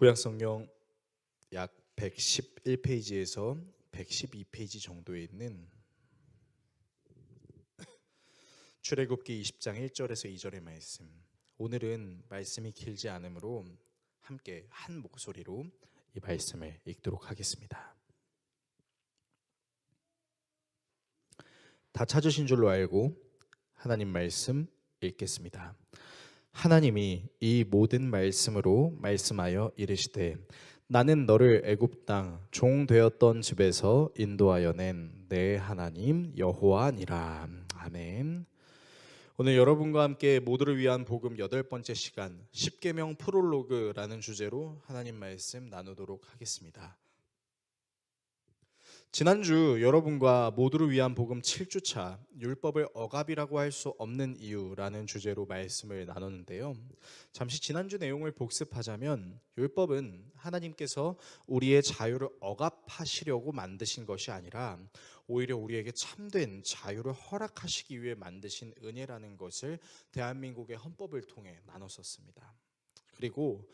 구약성경 약 111페이지에서 112페이지 정도에 있는 출애굽기 20장 1절에서 2절의 말씀. 오늘은 말씀이 길지 않으므로 함께 한 목소리로 이 말씀을 읽도록 하겠습니다. 다 찾으신 줄로 알고 하나님 말씀 읽겠습니다. 하나님이 이 모든 말씀으로 말씀하여 이르시되 나는 너를 애굽 땅 종 되었던 집에서 인도하여 낸 내 하나님 여호와니라. 아멘. 오늘 여러분과 함께 모두를 위한 복음 8번째 시간 십계명 프롤로그라는 주제로 하나님 말씀 나누도록 하겠습니다. 지난주 여러분과 모두를 위한 복음 7주차 율법을 억압이라고 할 수 없는 이유라는 주제로 말씀을 나눴는데요. 잠시 지난주 내용을 복습하자면 율법은 하나님께서 우리의 자유를 억압하시려고 만드신 것이 아니라 오히려 우리에게 참된 자유를 허락하시기 위해 만드신 은혜라는 것을 대한민국의 헌법을 통해 나눴었습니다. 그리고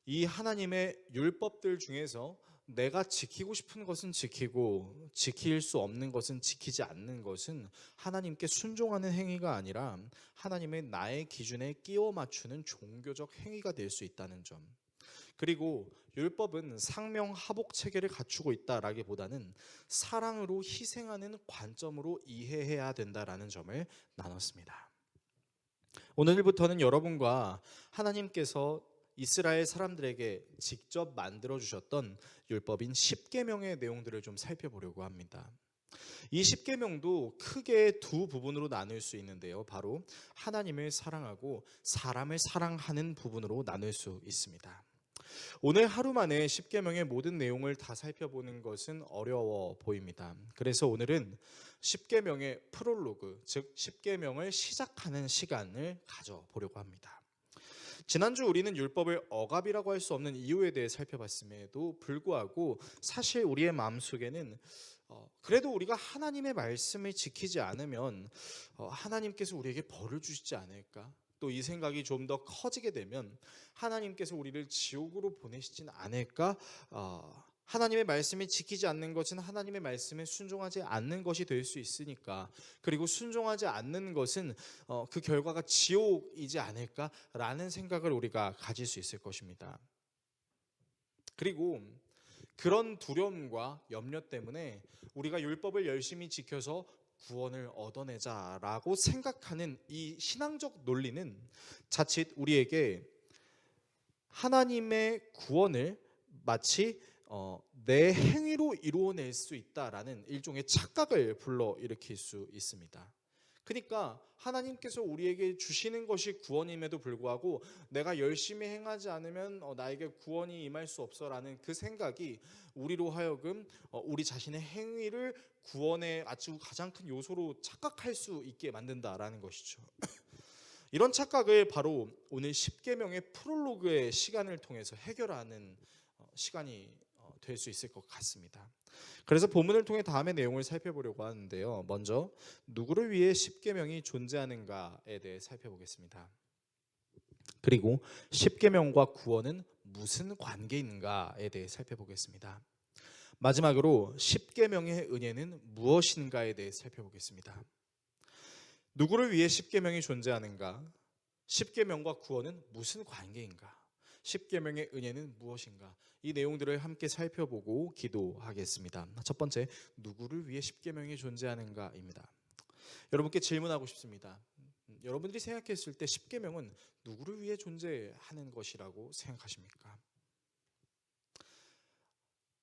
이 하나님의 율법들 중에서 내가 지키고 싶은 것은 지키고 지킬 수 없는 것은 지키지 않는 것은 하나님께 순종하는 행위가 아니라 하나님의 나의 기준에 끼워 맞추는 종교적 행위가 될 수 있다는 점, 그리고 율법은 상명하복 체계를 갖추고 있다라기보다는 사랑으로 희생하는 관점으로 이해해야 된다라는 점을 나눴습니다. 오늘부터는 여러분과 하나님께서 이스라엘 사람들에게 직접 만들어 주셨던 율법인 십계명의 내용들을 좀 살펴보려고 합니다. 이 십계명도 크게 두 부분으로 나눌 수 있는데요. 바로 하나님을 사랑하고 사람을 사랑하는 부분으로 나눌 수 있습니다. 오늘 하루 만에 십계명의 모든 내용을 다 살펴보는 것은 어려워 보입니다. 그래서 오늘은 십계명의 프롤로그, 즉 십계명을 시작하는 시간을 가져보려고 합니다. 지난주 우리는 율법을 억압이라고 할 수 없는 이유에 대해 살펴봤음에도 불구하고 사실 우리의 마음속에는 그래도 우리가 하나님의 말씀을 지키지 않으면 하나님께서 우리에게 벌을 주시지 않을까? 또 이 생각이 좀 더 커지게 되면 하나님께서 우리를 지옥으로 보내시진 않을까? 하나님의 말씀을 지키지 않는 것은 하나님의 말씀에 순종하지 않는 것이 될 수 있으니까, 그리고 순종하지 않는 것은 그 결과가 지옥이지 않을까라는 생각을 우리가 가질 수 있을 것입니다. 그리고 그런 두려움과 염려 때문에 우리가 율법을 열심히 지켜서 구원을 얻어내자라고 생각하는 이 신앙적 논리는 자칫 우리에게 하나님의 구원을 마치 내 행위로 이루어낼 수 있다라는 일종의 착각을 불러일으킬 수 있습니다. 그러니까 하나님께서 우리에게 주시는 것이 구원임에도 불구하고 내가 열심히 행하지 않으면 나에게 구원이 임할 수 없어라는 그 생각이 우리로 하여금 우리 자신의 행위를 구원의 아주 가장 큰 요소로 착각할 수 있게 만든다라는 것이죠. 이런 착각을 바로 오늘 십계명의 프롤로그의 시간을 통해서 해결하는 시간이 될 수 있을 것 같습니다. 그래서 본문을 통해 다음의 내용을 살펴보려고 하는데요. 먼저 누구를 위해 십계명이 존재하는가에 대해 살펴보겠습니다. 그리고 십계명과 구원은 무슨 관계인가에 대해 살펴보겠습니다. 마지막으로 십계명의 은혜는 무엇인가에 대해 살펴보겠습니다. 누구를 위해 십계명이 존재하는가? 십계명과 구원은 무슨 관계인가? 십계명의 은혜는 무엇인가? 이 내용들을 함께 살펴보고 기도하겠습니다. 첫 번째, 누구를 위해 십계명이 존재하는가입니다. 여러분께 질문하고 싶습니다. 여러분들이 생각했을 때 십계명은 누구를 위해 존재하는 것이라고 생각하십니까?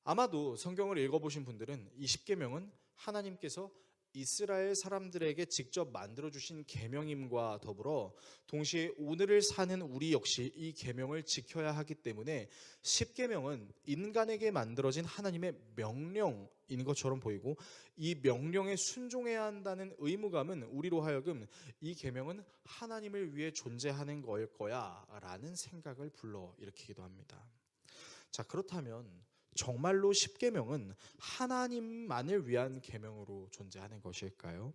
아마도 성경을 읽어보신 분들은 이 십계명은 하나님께서 이스라엘 사람들에게 직접 만들어주신 계명임과 더불어 동시에 오늘을 사는 우리 역시 이 계명을 지켜야 하기 때문에 십계명은 인간에게 만들어진 하나님의 명령인 것처럼 보이고, 이 명령에 순종해야 한다는 의무감은 우리로 하여금 이 계명은 하나님을 위해 존재하는 걸 거야 라는 생각을 불러일으키기도 합니다. 자, 그렇다면 정말로 십계명은 하나님만을 위한 계명으로 존재하는 것일까요?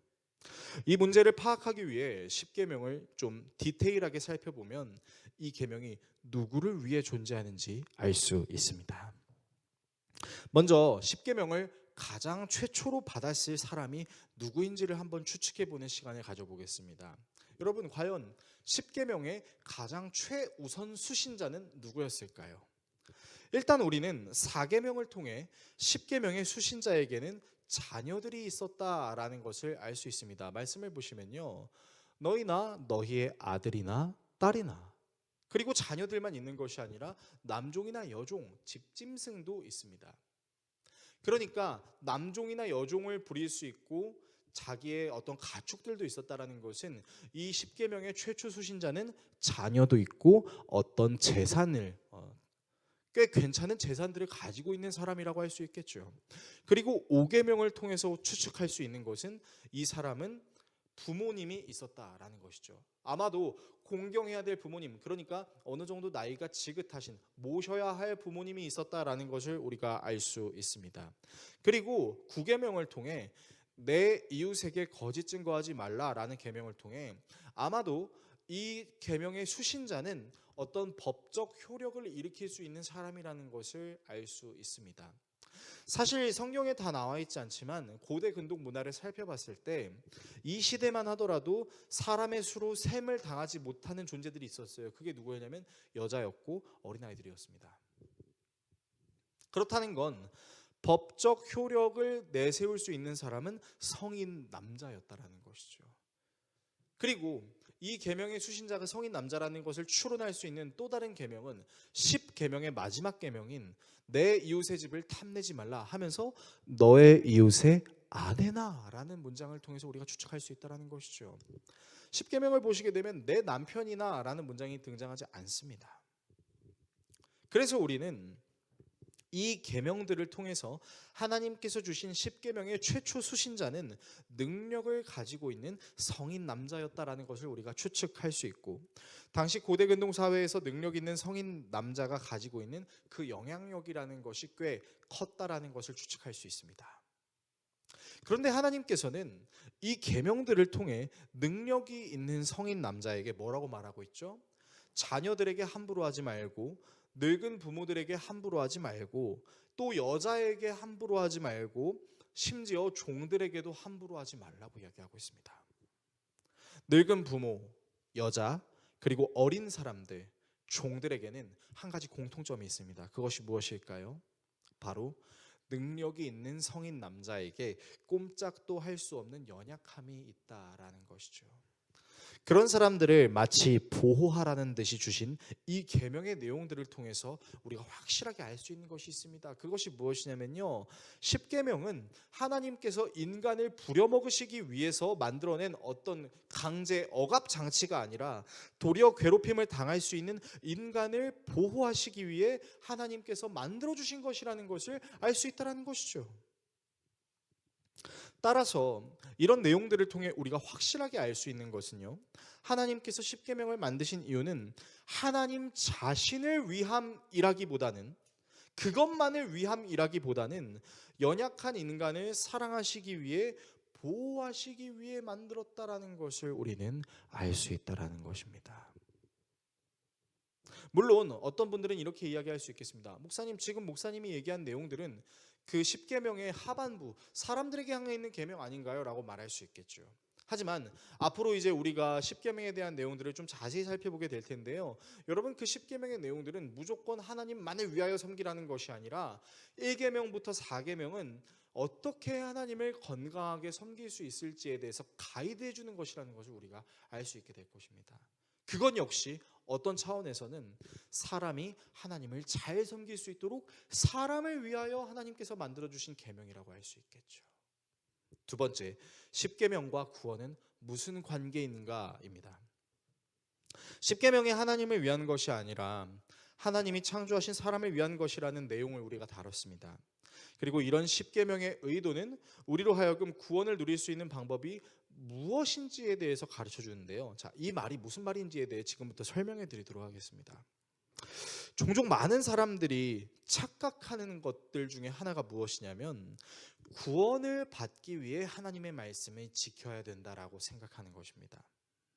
이 문제를 파악하기 위해 10계명을 좀 디테일하게 살펴보면 이 계명이 누구를 위해 존재하는지 알 수 있습니다. 먼저 10계명을 가장 최초로 받았을 사람이 누구인지를 한번 추측해 보는 시간을 가져보겠습니다. 여러분, 과연 10계명의 가장 최우선 수신자는 누구였을까요? 일단 우리는 4계명을 통해 10계명의 수신자에게는 자녀들이 있었다라는 것을 알 수 있습니다. 말씀을 보시면요, 너희나 너희의 아들이나 딸이나, 그리고 자녀들만 있는 것이 아니라 남종이나 여종, 집짐승도 있습니다. 그러니까 남종이나 여종을 부릴 수 있고 자기의 어떤 가축들도 있었다라는 것은 이 10계명의 최초 수신자는 자녀도 있고 어떤 재산을 꽤 괜찮은 재산들을 가지고 있는 사람이라고 할 수 있겠죠. 그리고 5계명을 통해서 추측할 수 있는 것은 이 사람은 부모님이 있었다라는 것이죠. 아마도 공경해야 될 부모님, 그러니까 어느 정도 나이가 지긋하신 모셔야 할 부모님이 있었다라는 것을 우리가 알 수 있습니다. 그리고 9계명을 통해 내 이웃에게 거짓 증거하지 말라라는 계명을 통해 아마도 이 계명의 수신자는 어떤 법적 효력을 일으킬 수 있는 사람이라는 것을 알 수 있습니다. 사실 성경에 다 나와 있지 않지만 고대 근동 문화를 살펴봤을 때 이 시대만 하더라도 사람의 수로 셈을 당하지 못하는 존재들이 있었어요. 그게 누구였냐면 여자였고 어린아이들이었습니다. 그렇다는 건 법적 효력을 내세울 수 있는 사람은 성인 남자였다라는 것이죠. 그리고 이 계명의 수신자가 성인 남자라는 것을 추론할 수 있는 또 다른 계명은 10계명의 마지막 계명인 내 이웃의 집을 탐내지 말라 하면서 너의 이웃의 아내나 라는 문장을 통해서 우리가 추측할 수 있다는 것이죠. 10계명을 보시게 되면 내 남편이나 라는 문장이 등장하지 않습니다. 그래서 우리는 이 계명들을 통해서 하나님께서 주신 10계명의 최초 수신자는 능력을 가지고 있는 성인 남자였다라는 것을 우리가 추측할 수 있고, 당시 고대 근동 사회에서 능력 있는 성인 남자가 가지고 있는 그 영향력이라는 것이 꽤 컸다라는 것을 추측할 수 있습니다. 그런데 하나님께서는 이 계명들을 통해 능력이 있는 성인 남자에게 뭐라고 말하고 있죠? 자녀들에게 함부로 하지 말고, 늙은 부모들에게 함부로 하지 말고, 또 여자에게 함부로 하지 말고, 심지어 종들에게도 함부로 하지 말라고 이야기하고 있습니다. 늙은 부모, 여자, 그리고 어린 사람들, 종들에게는 한 가지 공통점이 있습니다. 그것이 무엇일까요? 바로 능력이 있는 성인 남자에게 꼼짝도 할 수 없는 연약함이 있다라는 것이죠. 그런 사람들을 마치 보호하라는 듯이 주신 이 계명의 내용들을 통해서 우리가 확실하게 알 수 있는 것이 있습니다. 그것이 무엇이냐면요, 10계명은 하나님께서 인간을 부려먹으시기 위해서 만들어낸 어떤 강제 억압 장치가 아니라 도리어 괴롭힘을 당할 수 있는 인간을 보호하시기 위해 하나님께서 만들어주신 것이라는 것을 알 수 있다는 것이죠. 따라서 이런 내용들을 통해 우리가 확실하게 알 수 있는 것은요, 하나님께서 10계명을 만드신 이유는 하나님 자신을 위함이라기보다는, 그것만을 위함이라기보다는 연약한 인간을 사랑하시기 위해, 보호하시기 위해 만들었다라는 것을 우리는 알 수 있다라는 것입니다. 물론 어떤 분들은 이렇게 이야기할 수 있겠습니다. 목사님, 지금 목사님이 얘기한 내용들은 그 10계명의 하반부, 사람들에게 향해 있는 계명 아닌가요? 라고 말할 수 있겠죠. 하지만 앞으로 이제 우리가 10계명에 대한 내용들을 좀 자세히 살펴보게 될 텐데요, 여러분, 그 10계명의 내용들은 무조건 하나님만을 위하여 섬기라는 것이 아니라 1계명부터 4계명은 어떻게 하나님을 건강하게 섬길 수 있을지에 대해서 가이드해 주는 것이라는 것을 우리가 알 수 있게 될 것입니다. 그건 역시 어떤 차원에서는 사람이 하나님을 잘 섬길 수 있도록 사람을 위하여 하나님께서 만들어주신 계명이라고 할 수 있겠죠. 두 번째, 10계명과 구원은 무슨 관계인가입니다. 10계명이 하나님을 위한 것이 아니라 하나님이 창조하신 사람을 위한 것이라는 내용을 우리가 다뤘습니다. 그리고 이런 10계명의 의도는 우리로 하여금 구원을 누릴 수 있는 방법이 무엇인지에 대해서 가르쳐 주는데요. 자, 이 말이 무슨 말인지에 대해 지금부터 설명해 드리도록 하겠습니다. 종종 많은 사람들이 착각하는 것들 중에 하나가 무엇이냐면 구원을 받기 위해 하나님의 말씀을 지켜야 된다라고 생각하는 것입니다.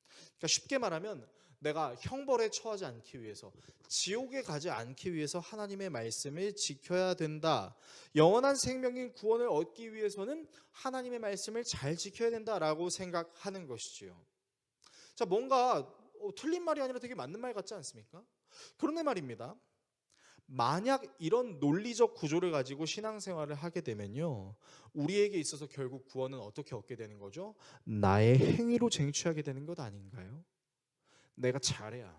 그러니까 쉽게 말하면 내가 형벌에 처하지 않기 위해서, 지옥에 가지 않기 위해서 하나님의 말씀을 지켜야 된다. 영원한 생명인 구원을 얻기 위해서는 하나님의 말씀을 잘 지켜야 된다라고 생각하는 것이지요. 자, 뭔가 틀린 말이 아니라 되게 맞는 말 같지 않습니까? 그런데 말입니다. 만약 이런 논리적 구조를 가지고 신앙생활을 하게 되면요, 우리에게 있어서 결국 구원은 어떻게 얻게 되는 거죠? 나의 행위로 쟁취하게 되는 것 아닌가요? 내가 잘해야,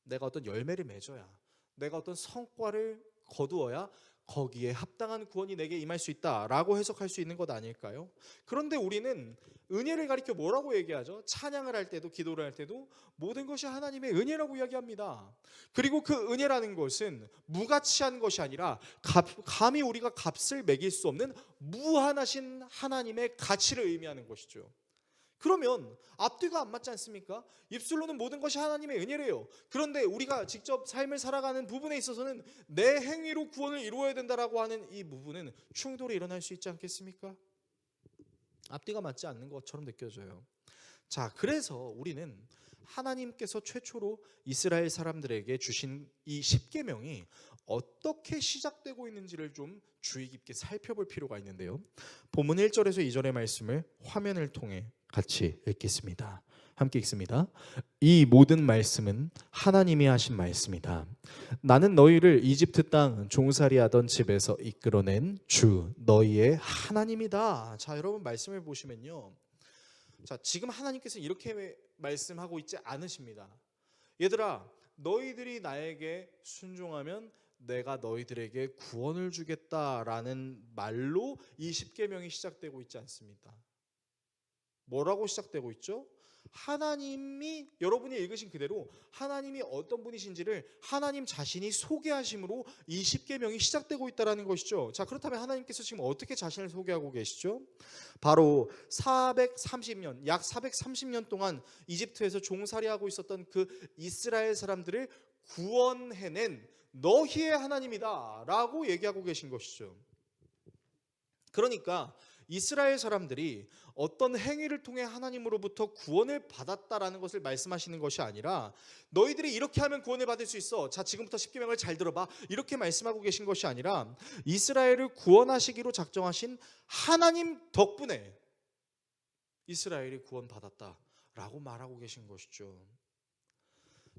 내가 어떤 열매를 맺어야, 내가 어떤 성과를 거두어야 거기에 합당한 구원이 내게 임할 수 있다라고 해석할 수 있는 것 아닐까요? 그런데 우리는 은혜를 가리켜 뭐라고 얘기하죠? 찬양을 할 때도, 기도를 할 때도 모든 것이 하나님의 은혜라고 이야기합니다. 그리고 그 은혜라는 것은 무가치한 것이 아니라 감히 우리가 값을 매길 수 없는 무한하신 하나님의 가치를 의미하는 것이죠. 그러면 앞뒤가 안 맞지 않습니까? 입술로는 모든 것이 하나님의 은혜래요. 그런데 우리가 직접 삶을 살아가는 부분에 있어서는 내 행위로 구원을 이루어야 된다라고 하는 이 부분은 충돌이 일어날 수 있지 않겠습니까? 앞뒤가 맞지 않는 것처럼 느껴져요. 자, 그래서 우리는 하나님께서 최초로 이스라엘 사람들에게 주신 이 십계명이 어떻게 시작되고 있는지를 좀 주의 깊게 살펴볼 필요가 있는데요. 본문 1절에서 2절의 말씀을 화면을 통해 같이 읽겠습니다. 함께 읽습니다. 이 모든 말씀은 하나님이 하신 말씀이다. 나는 너희를 이집트 땅 종살이하던 집에서 이끌어낸 주 너희의 하나님이다. 자, 여러분 말씀을 보시면요. 자, 지금 하나님께서 이렇게 말씀하고 있지 않으십니다. 얘들아, 너희들이 나에게 순종하면 내가 너희들에게 구원을 주겠다라는 말로 이 십계명이 시작되고 있지 않습니다. 뭐라고 시작되고 있죠? 하나님이, 여러분이 읽으신 그대로 하나님이 어떤 분이신지를 하나님 자신이 소개하심으로 이 십계명이 시작되고 있다는 것이죠. 자, 그렇다면 하나님께서 지금 어떻게 자신을 소개하고 계시죠? 바로 430년, 약 430년 동안 이집트에서 종살이하고 있었던 그 이스라엘 사람들을 구원해낸 너희의 하나님이다 라고 얘기하고 계신 것이죠. 그러니까 이스라엘 사람들이 어떤 행위를 통해 하나님으로부터 구원을 받았다라는 것을 말씀하시는 것이 아니라 너희들이 이렇게 하면 구원을 받을 수 있어. 자, 지금부터 십계명을 잘 들어봐. 이렇게 말씀하고 계신 것이 아니라 이스라엘을 구원하시기로 작정하신 하나님 덕분에 이스라엘이 구원받았다라고 말하고 계신 것이죠.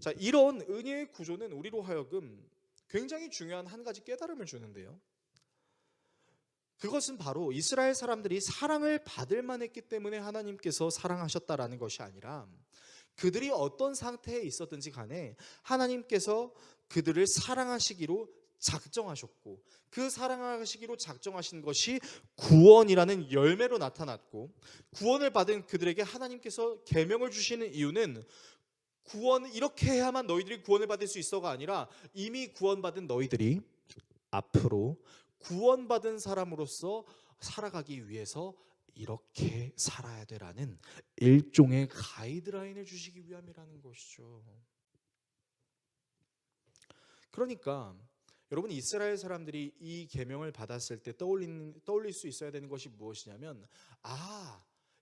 자, 이런 은혜의 구조는 우리로 하여금 굉장히 중요한 한 가지 깨달음을 주는데요. 그것은 바로 이스라엘 사람들이 사랑을 받을 만했기 때문에 하나님께서 사랑하셨다라는 것이 아니라 그들이 어떤 상태에 있었든지 간에 하나님께서 그들을 사랑하시기로 작정하셨고 그 사랑하시기로 작정하신 것이 구원이라는 열매로 나타났고 구원을 받은 그들에게 하나님께서 계명을 주시는 이유는 구원 이렇게 해야만 너희들이 구원을 받을 수 있어가 아니라 이미 구원받은 너희들이 앞으로 구원받은 사람으로서 살아가기 위해서 이렇게 살아야 되라는 일종의 가이드라인을 주시기 위함이라는 것이죠. 그러니까 여러분 이스라엘 사람들이 이 계명을 받았을 때 떠올릴 수 있어야 되는 것이 무엇이냐면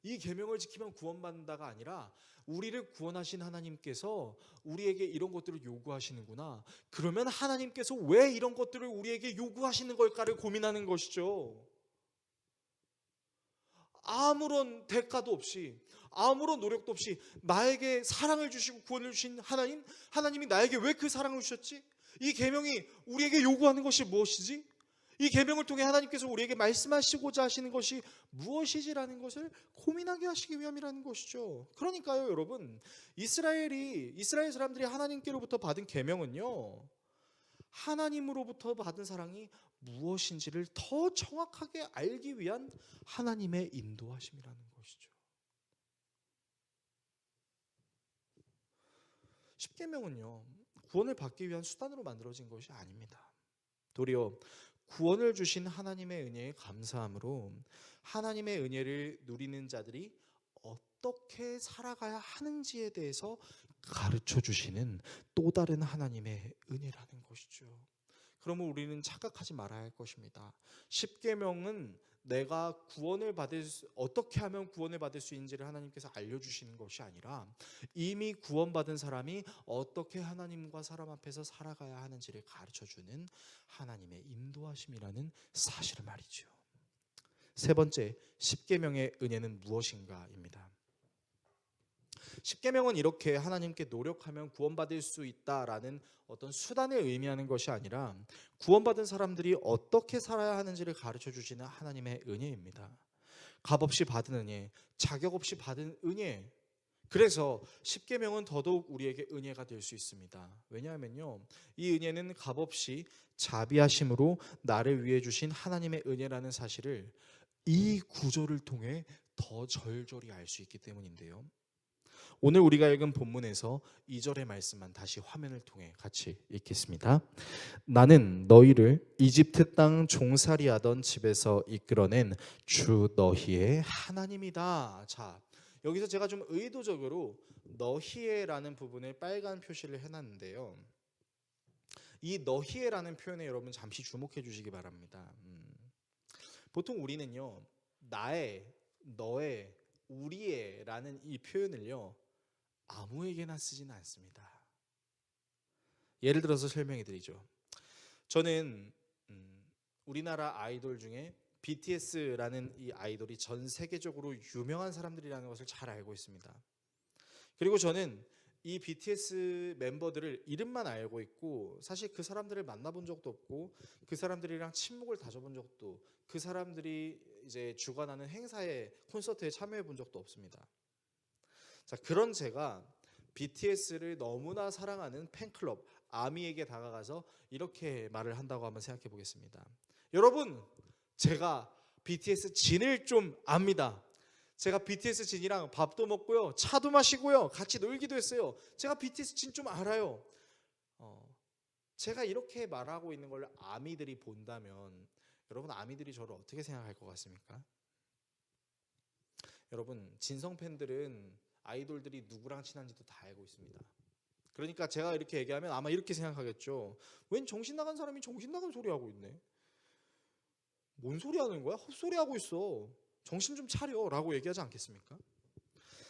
이 계명을 지키면 구원받는다가 아니라 우리를 구원하신 하나님께서 우리에게 이런 것들을 요구하시는구나. 그러면 하나님께서 왜 이런 것들을 우리에게 요구하시는 걸까를 고민하는 것이죠. 아무런 대가도 없이 아무런 노력도 없이 나에게 사랑을 주시고 구원을 주신 하나님이 나에게 왜 그 사랑을 주셨지? 이 계명이 우리에게 요구하는 것이 무엇이지? 이 계명을 통해 하나님께서 우리에게 말씀하시고자 하시는 것이 무엇이지라는 것을 고민하게 하시기 위함이라는 것이죠. 그러니까요, 여러분, 이스라엘 사람들이 하나님께로부터 받은 계명은요, 하나님으로부터 받은 사랑이 무엇인지를 더 정확하게 알기 위한 하나님의 인도하심이라는 것이죠. 십계명은요, 구원을 받기 위한 수단으로 만들어진 것이 아닙니다. 도리어 구원을 주신 하나님의 은혜에 감사함으로 하나님의 은혜를 누리는 자들이 어떻게 살아가야 하는지에 대해서 가르쳐 주시는 또 다른 하나님의 은혜라는 것이죠. 그러면 우리는 착각하지 말아야 할 것입니다. 십계명은 내가 어떻게 하면 구원을 받을 수 있는지를 하나님께서 알려주시는 것이 아니라 이미 구원받은 사람이 어떻게 하나님과 사람 앞에서 살아가야 하는지를 가르쳐주는 하나님의 인도하심이라는 사실을 말이죠. 세 번째, 십계명의 은혜는 무엇인가입니다. 십계명은 이렇게 하나님께 노력하면 구원받을 수 있다라는 어떤 수단을 의미하는 것이 아니라 구원받은 사람들이 어떻게 살아야 하는지를 가르쳐 주시는 하나님의 은혜입니다. 값 없이 받은 은혜, 자격 없이 받은 은혜. 그래서 십계명은 더더욱 우리에게 은혜가 될 수 있습니다. 왜냐하면요, 이 은혜는 값 없이 자비하심으로 나를 위해 주신 하나님의 은혜라는 사실을 이 구절을 통해 더 절절히 알 수 있기 때문인데요. 오늘 우리가 읽은 본문에서 2절의 말씀만 다시 화면을 통해 같이 읽겠습니다. 나는 너희를 이집트 땅 종살이 하던 집에서 이끌어낸 주 너희의 하나님이다. 자, 여기서 제가 좀 의도적으로 너희의라는 부분을 빨간 표시를 해놨는데요. 이 너희의라는 표현에 여러분 잠시 주목해 주시기 바랍니다. 보통 우리는요, 나의, 너의, 우리의 라는 이 표현을요 아무에게나 쓰지는 않습니다. 예를 들어서 설명해 드리죠. 저는 우리나라 아이돌 중에 BTS라는 이 아이돌이 전 세계적으로 유명한 사람들이라는 것을 잘 알고 있습니다. 그리고 저는 이 BTS 멤버들을 이름만 알고 있고 사실 그 사람들을 만나본 적도 없고 그 사람들이랑 친목을 다져본 적도, 그 사람들이 이제 주관하는 행사에, 콘서트에 참여해 본 적도 없습니다. 자, 그런 제가 BTS를 너무나 사랑하는 팬클럽 아미에게 다가가서 이렇게 말을 한다고 한번 생각해 보겠습니다. 여러분, 제가 BTS 진을 좀 압니다. 제가 BTS 진이랑 밥도 먹고요, 차도 마시고요, 같이 놀기도 했어요. 제가 BTS 진 좀 알아요. 제가 이렇게 말하고 있는 걸 아미들이 본다면 여러분, 아미들이 저를 어떻게 생각할 것 같습니까? 여러분, 진성 팬들은 아이돌들이 누구랑 친한지도 다 알고 있습니다. 그러니까 제가 이렇게 얘기하면 아마 이렇게 생각하겠죠. 웬 정신 나간 사람이 정신 나간 소리 하고 있네. 뭔 소리 하는 거야? 헛소리 하고 있어. 정신 좀 차려 라고 얘기하지 않겠습니까?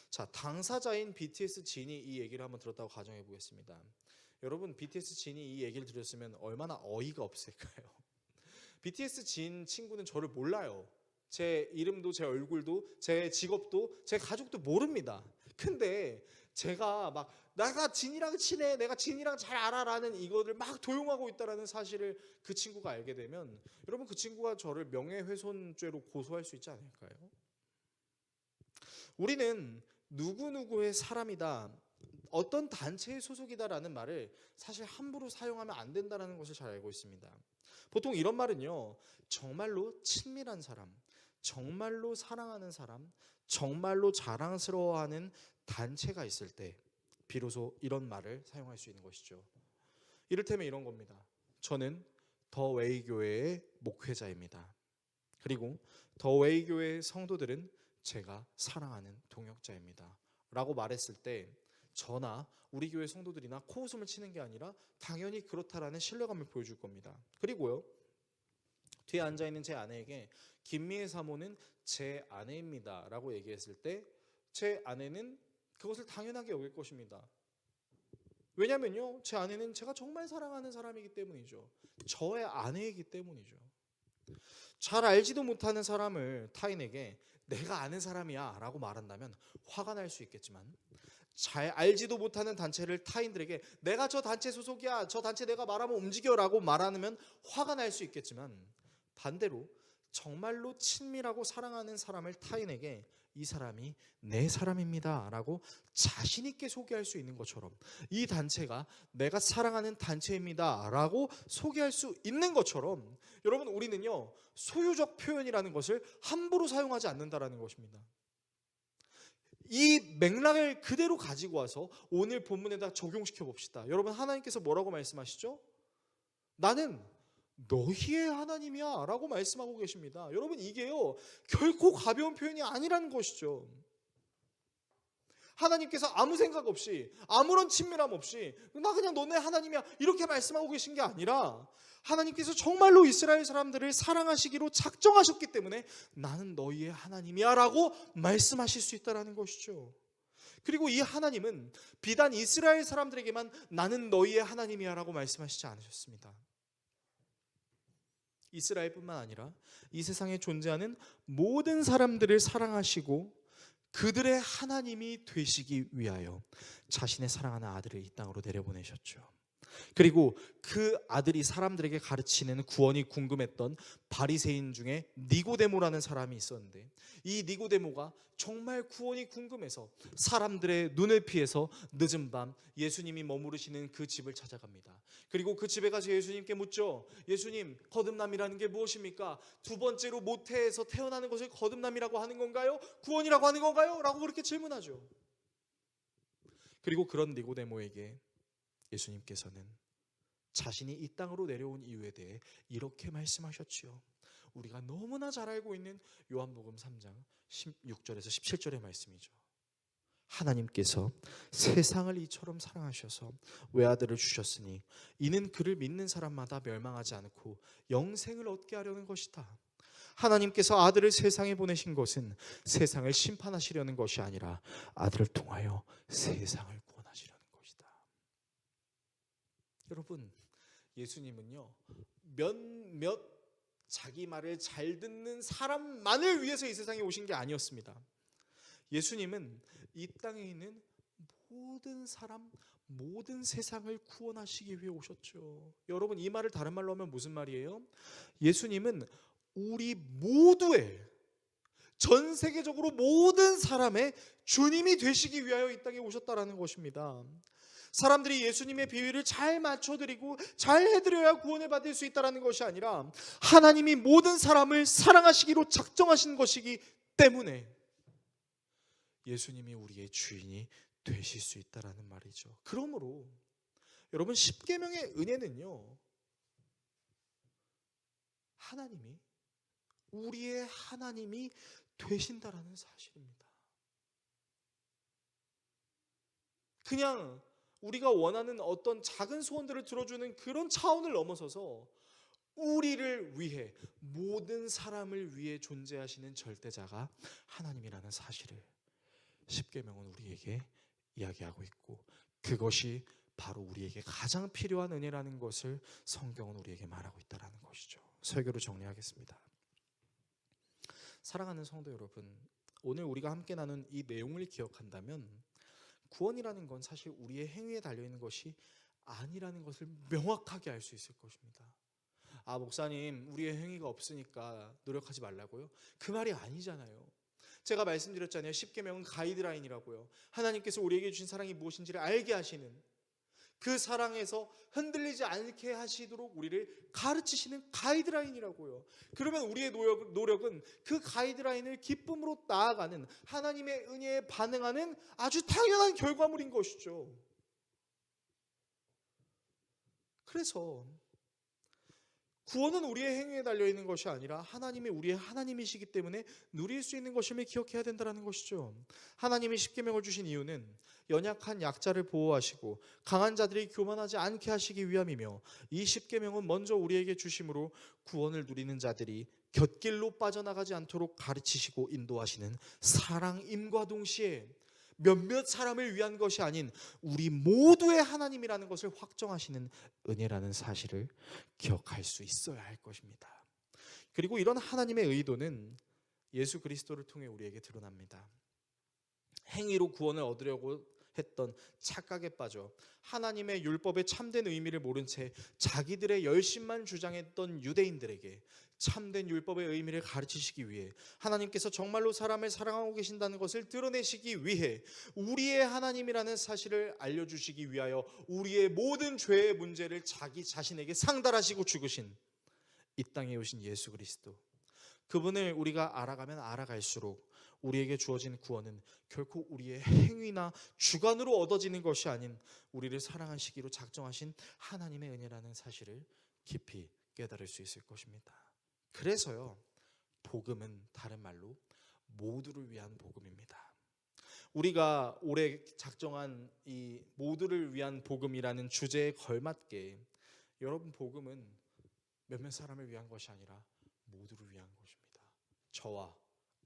자, 당사자인 BTS 진이 이 얘기를 한번 들었다고 가정해 보겠습니다. 여러분, BTS 진이 이 얘기를 들었으면 얼마나 어이가 없을까요? BTS 진 친구는 저를 몰라요. 제 이름도, 제 얼굴도, 제 직업도, 제 가족도 모릅니다. 근데 제가 막 내가 진이랑 친해, 내가 진이랑 잘 알아라는 이거를 막 도용하고 있다라는 사실을 그 친구가 알게 되면 여러분, 그 친구가 저를 명예훼손죄로 고소할 수 있지 않을까요? 우리는 누구누구의 사람이다, 어떤 단체의 소속이다라는 말을 사실 함부로 사용하면 안 된다는 것을 잘 알고 있습니다. 보통 이런 말은요, 정말로 친밀한 사람, 정말로 사랑하는 사람, 정말로 자랑스러워하는 단체가 있을 때 비로소 이런 말을 사용할 수 있는 것이죠. 이를테면 이런 겁니다. 저는 더 웨이 교회의 목회자입니다. 그리고 더 웨이 교회의 성도들은 제가 사랑하는 동역자입니다 라고 말했을 때 저나 우리 교회 성도들이나 코웃음을 치는 게 아니라 당연히 그렇다라는 신뢰감을 보여줄 겁니다. 그리고요, 뒤에 앉아있는 제 아내에게 김미애 사모는 제 아내입니다 라고 얘기했을 때 제 아내는 그것을 당연하게 여길 것입니다. 왜냐면요, 제 아내는 제가 정말 사랑하는 사람이기 때문이죠. 저의 아내이기 때문이죠. 잘 알지도 못하는 사람을 타인에게 내가 아는 사람이야 라고 말한다면 화가 날 수 있겠지만, 잘 알지도 못하는 단체를 타인들에게 내가 저 단체 소속이야, 저 단체 내가 말하면 움직여 라고 말하면 화가 날 수 있겠지만, 반대로 정말로 친밀하고 사랑하는 사람을 타인에게 이 사람이 내 사람입니다 라고 자신 있게 소개할 수 있는 것처럼, 이 단체가 내가 사랑하는 단체입니다 라고 소개할 수 있는 것처럼, 여러분, 우리는요 소유적 표현이라는 것을 함부로 사용하지 않는다라는 것입니다. 이 맥락을 그대로 가지고 와서 오늘 본문에다 적용시켜 봅시다. 여러분, 하나님께서 뭐라고 말씀하시죠? 나는 너희의 하나님이야 라고 말씀하고 계십니다. 여러분, 이게요 결코 가벼운 표현이 아니라는 것이죠. 하나님께서 아무 생각 없이, 아무런 친밀함 없이 나 그냥 너네 하나님이야 이렇게 말씀하고 계신 게 아니라 하나님께서 정말로 이스라엘 사람들을 사랑하시기로 작정하셨기 때문에 나는 너희의 하나님이야 라고 말씀하실 수 있다는 것이죠. 그리고 이 하나님은 비단 이스라엘 사람들에게만 나는 너희의 하나님이야 라고 말씀하시지 않으셨습니다. 이스라엘뿐만 아니라 이 세상에 존재하는 모든 사람들을 사랑하시고 그들의 하나님이 되시기 위하여 자신의 사랑하는 아들을 이 땅으로 내려보내셨죠. 그리고 그 아들이 사람들에게 가르치는 구원이 궁금했던 바리새인 중에 니고데모라는 사람이 있었는데, 이 니고데모가 정말 구원이 궁금해서 사람들의 눈을 피해서 늦은 밤 예수님이 머무르시는 그 집을 찾아갑니다. 그리고 그 집에 가서 예수님께 묻죠. 예수님, 거듭남이라는 게 무엇입니까? 두 번째로 모태에서 태어나는 것을 거듭남이라고 하는 건가요? 구원이라고 하는 건가요? 라고 그렇게 질문하죠. 그리고 그런 니고데모에게 예수님께서는 자신이 이 땅으로 내려온 이유에 대해 이렇게 말씀하셨지요. 우리가 너무나 잘 알고 있는 요한복음 3장 16절에서 17절의 말씀이죠. 하나님께서 세상을 이처럼 사랑하셔서 외아들을 주셨으니 이는 그를 믿는 사람마다 멸망하지 않고 영생을 얻게 하려는 것이다. 하나님께서 아들을 세상에 보내신 것은 세상을 심판하시려는 것이 아니라 아들을 통하여 세상을 구원하시려는 것이다. 여러분, 예수님은요 몇몇 자기 말을 잘 듣는 사람만을 위해서 이 세상에 오신 게 아니었습니다. 예수님은 이 땅에 있는 모든 사람, 모든 세상을 구원하시기 위해 오셨죠. 여러분, 이 말을 다른 말로 하면 무슨 말이에요? 예수님은 우리 모두의, 전 세계적으로 모든 사람의 주님이 되시기 위하여 이 땅에 오셨다라는 것입니다. 사람들이 예수님의 비유를 잘 맞춰드리고 잘 해드려야 구원을 받을 수 있다는 것이 아니라 하나님이 모든 사람을 사랑하시기로 작정하신 것이기 때문에 예수님이 우리의 주인이 되실 수 있다는 말이죠. 그러므로 여러분, 십계명의 은혜는요, 하나님이 우리의 하나님이 되신다라는 사실입니다. 그냥 우리가 원하는 어떤 작은 소원들을 들어주는 그런 차원을 넘어서서 우리를 위해, 모든 사람을 위해 존재하시는 절대자가 하나님이라는 사실을 십계명은 우리에게 이야기하고 있고, 그것이 바로 우리에게 가장 필요한 은혜라는 것을 성경은 우리에게 말하고 있다는 것이죠. 설교를 정리하겠습니다. 사랑하는 성도 여러분, 오늘 우리가 함께 나눈 이 내용을 기억한다면 구원이라는 건 사실 우리의 행위에 달려있는 것이 아니라는 것을 명확하게 알 수 있을 것입니다. 아, 목사님, 우리의 행위가 없으니까 노력하지 말라고요? 그 말이 아니잖아요. 제가 말씀드렸잖아요. 십계명은 가이드라인이라고요. 하나님께서 우리에게 주신 사랑이 무엇인지를 알게 하시는, 그 사랑에서 흔들리지 않게 하시도록 우리를 가르치시는 가이드라인이라고요. 그러면 우리의 노력은 그 가이드라인을 기쁨으로 나아가는, 하나님의 은혜에 반응하는 아주 당연한 결과물인 것이죠. 그래서 구원은 우리의 행위에 달려있는 것이 아니라 하나님이 우리의 하나님이시기 때문에 누릴 수 있는 것임을 기억해야 된다는 것이죠. 하나님이 십계명을 주신 이유는 연약한 약자를 보호하시고 강한 자들이 교만하지 않게 하시기 위함이며, 이 십계명은 먼저 우리에게 주심으로 구원을 누리는 자들이 곁길로 빠져나가지 않도록 가르치시고 인도하시는 사랑임과 동시에 몇몇 사람을 위한 것이 아닌 우리 모두의 하나님이라는 것을 확정하시는 은혜라는 사실을 기억할 수 있어야 할 것입니다. 그리고 이런 하나님의 의도는 예수 그리스도를 통해 우리에게 드러납니다. 행위로 구원을 얻으려고 했던 착각에 빠져 하나님의 율법의 참된 의미를 모른 채 자기들의 열심만 주장했던 유대인들에게 참된 율법의 의미를 가르치시기 위해, 하나님께서 정말로 사람을 사랑하고 계신다는 것을 드러내시기 위해, 우리의 하나님이라는 사실을 알려주시기 위하여 우리의 모든 죄의 문제를 자기 자신에게 상달하시고 죽으신 이 땅에 오신 예수 그리스도, 그분을 우리가 알아가면 알아갈수록 우리에게 주어진 구원은 결코 우리의 행위나 주관으로 얻어지는 것이 아닌 우리를 사랑하시기로 작정하신 하나님의 은혜라는 사실을 깊이 깨달을 수 있을 것입니다. 그래서요, 복음은 다른 말로 모두를 위한 복음입니다. 우리가 올해 작정한 이 모두를 위한 복음이라는 주제에 걸맞게 여러분 복음은 몇몇 사람을 위한 것이 아니라 모두를 위한 것입니다. 저와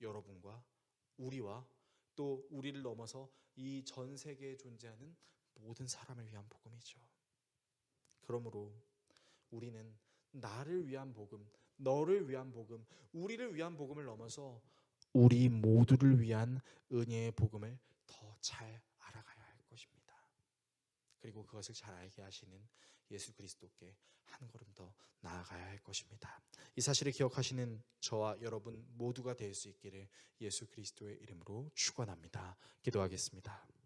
여러분과 우리와 또 우리를 넘어서 이 전 세계에 존재하는 모든 사람을 위한 복음이죠. 그러므로 우리는 나를 위한 복음, 너를 위한 복음, 우리를 위한 복음을 넘어서 우리 모두를 위한 은혜의 복음을 더 잘 알아가야 할 것입니다. 그리고 그것을 잘 알게 하시는 예수 그리스도께 한 걸음 더 나아가야 할 것입니다. 이 사실을 기억하시는 저와 여러분 모두가 될 수 있기를 예수 그리스도의 이름으로 축원합니다. 기도하겠습니다.